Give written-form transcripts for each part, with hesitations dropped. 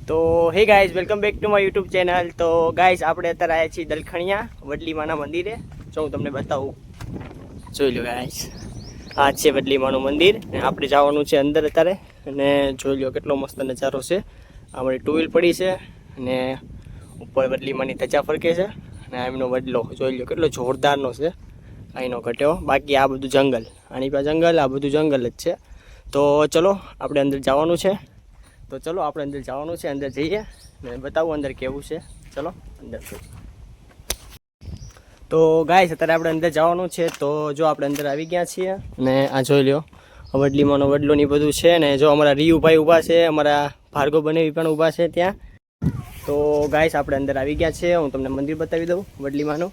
તો hey guys welcome back to my YouTube channel. તો guys આપણે અત્યારે આવ્યા છીએ દલખણિયા વડલીમાના મંદિરે. જો હું તમને બતાવું, જોઈ લો ગાઈઝ, આ છે વડલીમાનું મંદિર ને આપણે જવાનું છે અંદર અત્યારે. અને જોઈ લો કેટલો મસ્ત નજારો છે. અમારી ટુ વ્હીલ પડી છે અને ઉપર વડલીમાની ધજા ફરકે છે અને એમનો વડલો જોઈ લો કેટલો જોરદારનો છે, અહીંનો ઘટ્યો. બાકી આ બધું જંગલ, આની પાસે જંગલ, આ બધું જંગલ જ છે. તો ચલો આપણે અંદર જવાનું છે. તો ચલો આપણે અંદર જવાનું છે, અંદર જઈએ ને બતાવું અંદર કેવું છે. ચલો અંદર. તો ગાઈસ અત્યારે આપણે અંદર જવાનું છે. તો જો આપણે અંદર આવી ગયા છીએ અને આ જોઈ લો વડલીમાંનો વડલો ની બધું છે. ને જો અમારા રીયુભાઈ ઊભા છે, અમારા ભાર્ગવ બનેવી પણ ઊભા છે ત્યાં. તો ગાઈસ આપણે અંદર આવી ગયા છે. હું તમને મંદિર બતાવી દઉં વડલીમાંનું.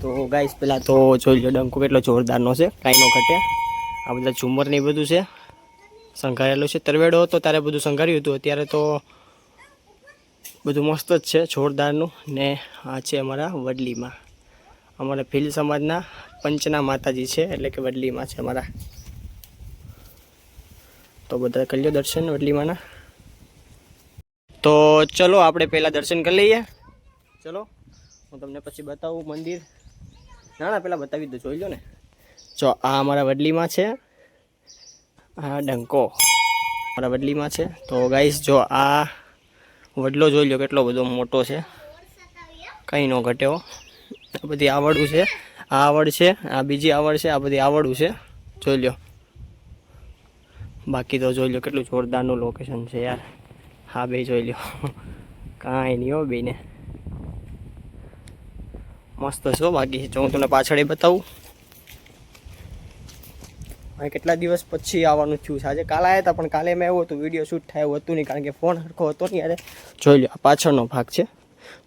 તો ગાઈસ પહેલાં તો જોઈ લો ડંકો કેટલો જોરદારનો છે, કાંઈ નો ઘટે. આ બધા ઝુમર ને બધું છે, સંઘારેલું છે. તરવેડો હતો ત્યારે બધું સંઘાર્યું હતું, અત્યારે તો બધું મસ્ત જ છે, જોરદારનું. ને આ છે અમારા વડલીમાં, અમારા ભીલ સમાજના પંચના માતાજી છે, એટલે કે વડલીમાં છે અમારા. તો બધા કરી લો દર્શન વડલીમાંના. તો ચલો આપણે પહેલાં દર્શન કરી લઈએ. ચલો હું તમને પછી બતાવું મંદિર. ના પહેલાં બતાવી દો, જોઈ લો ને. જો આ અમારા વડલીમાં છે, આ ડંકો મારા વડલીમાં છે. તો ગાઈસ જો આ વડલો જોઈ લો કેટલો બધો મોટો છે, કંઈ નો ઘટ્યો. આ બધી આવડું છે, આ આવડ છે, આ બીજી આવડ છે, આ બધી આવડું છે, જોઈ લો. બાકી તો જોઈ લો કેટલું જોરદારનું લોકેશન છે યાર. હા બે જોઈ લો, કાંઈ નહીં હો બેને, મસ્ત છો. બાકી જો હું તમને પાછળ બતાવું, કેટલા દિવસ પછી આવવાનું થયું છે. આજે કાલે આવ્યા હતા પણ કાલે મેં એવું હતું વિડીયો શૂટ થાય એવું હતું નહીં, કારણ કે ફોન સરખો હતો નહીં યારે. જોઈ લો આ પાછળનો ભાગ છે,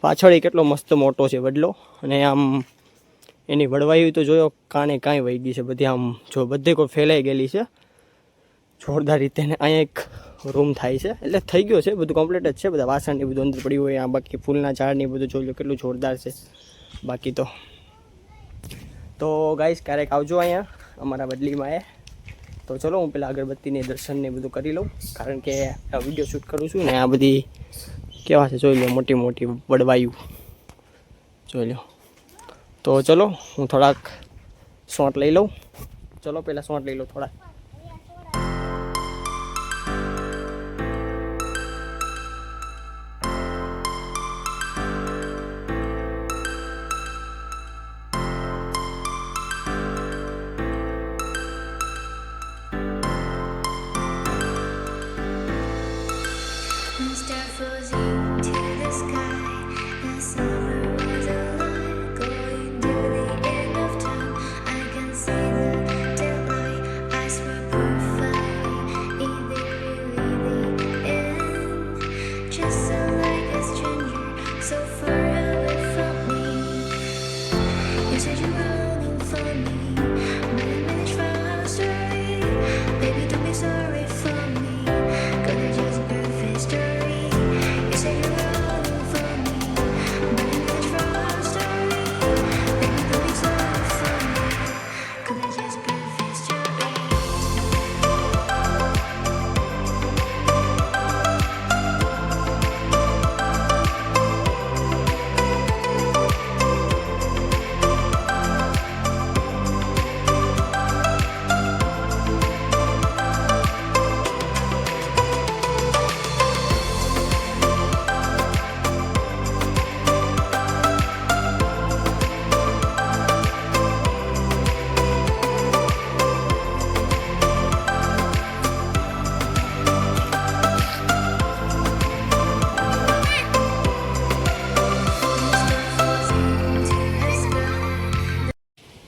પાછળ એ કેટલો મસ્ત મોટો છે વડલો. અને આમ એની વડવાઈ તો જોયો કાંઈ વહી ગઈ છે બધી, આમ જો બધે કોઈ ફેલાઈ ગયેલી છે જોરદાર રીતે. ને અહીંયા એક રૂમ થાય છે, એટલે થઈ ગયો છે બધું કમ્પ્લીટ જ છે. બધા વાસણ ને બધું અંદર પડ્યું હોય. આ બાકી ફૂલના ઝાડ ને બધું જોઈ લો કેટલું જોરદાર છે. બાકી તો ગાઈસ ક્યારેક આવજો અહીંયા અમારા વડલીમાં. તો ચલો હું પેલા અગરબત્તીને દર્શન ને બધું કરી લઉં, કારણ કે આ વિડીયો શૂટ કરું છું ને. આ બધી કેવા છે જોઈ લો, મોટી મોટી વડવાયું જોઈ લો. તો ચલો હું થોડાક શોટ લઈ લઉં. ચલો પહેલાં શોટ લઈ લઉં થોડાક.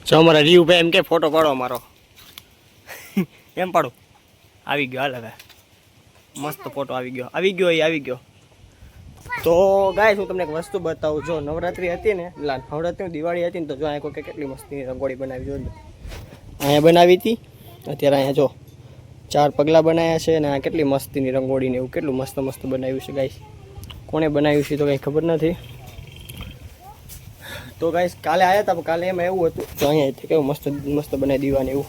જો અમારા રીયુભાઈ એમ કે ફોટો પાડો અમારો. એમ પાડો, આવી ગયો. હાલ હવે મસ્ત ફોટો આવી ગયો. તો ગાઈસ હું તમને એક વસ્તુ બતાવું. જો નવરાત્રિ હતી ને, નવરાત્રિ દિવાળી હતી ને, તો જો અહીંયા કોઈ કેટલી મસ્તી રંગોળી બનાવી. જોજો અહીંયા બનાવી હતી, અત્યારે અહીંયા જો 4 પગલા બનાવ્યા છે. અને આ કેટલી મસ્તીની રંગોળી ને એવું કેટલું મસ્ત બનાવ્યું છે ગાઈસ. કોણે બનાવ્યું છે તો કંઈ ખબર નથી. તો ગાઈસ કાલે આવ્યા હતા, કાલે એમાં એવું હતું તો અહીંયા કેવું મસ્ત બનાવી દીવા ને એવું.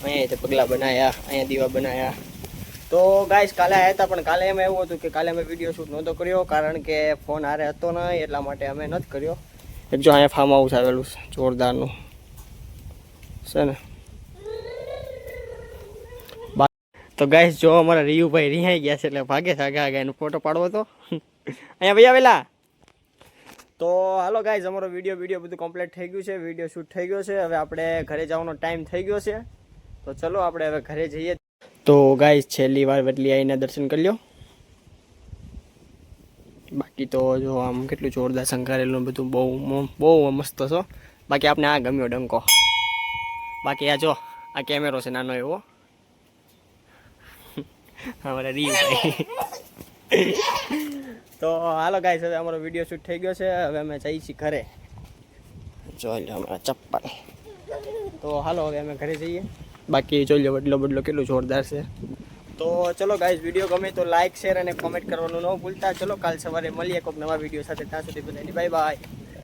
અહીંયા પગલા બનાવ્યા, અહીંયા દીવા બનાવ્યા, તો ગાઈસ કાલે આવ્યા હતા, પણ કાલે એમાં એવું હતું કે કાલે અમે વિડીયો શૂટ નહોતો કર્યો, કારણ કે ફોન હારે હતો નહીં, એટલા માટે અમે નથી કર્યો. એક જો અહીંયા ફાર્મ હાઉસ આવેલું છે જોરદારનું છે ને. તો ગાઈસ જો અમારા રીયુભાઈ રિહાઈ ગયા છે, એટલે ભાગે છે આગા એનો ફોટો પાડવો હતો. અહીંયા ભાઈ આવેલા. તો હાલો ગાઈસ, અમારો વિડીયો બધું કમ્પ્લીટ થઈ ગયું છે, વિડીયો શૂટ થઈ ગયો છે. હવે આપણે ઘરે જવાનો ટાઈમ થઈ ગયો છે, તો ચલો આપણે હવે ઘરે જઈએ. તો ગાઈસ છેલ્લી વાર વડલી આવીને દર્શન કરી લ્યો. બાકી તો જો આમ કેટલું જોરદાર શંકારેલું બધું બહુ મસ્ત છો. બાકી આપણે આ ગમ્યો ડંકો. બાકી આ જો આ કેમેરો છે નાનો એવો. અમારા રીયુભાઈ. તો હાલો ગાઈસ, હવે અમારો વિડીયો શૂટ થઈ ગયો છે. હવે અમે જઈએ છીએ ઘરે. જોઈ લો અમારા ચપ્પલ. તો હાલો હવે અમે ઘરે જઈએ. બાકી જોઈ લો બદલો કેટલું જોરદાર છે. તો ચલો ગાઈસ, વિડીયો ગમે તો લાઈક શેર અને કોમેન્ટ કરવાનું ન ભૂલતા. ચલો કાલ સવારે મળીએ કોઈક નવા વિડીયો સાથે. ત્યાં સુધી બધાને બાય બાય.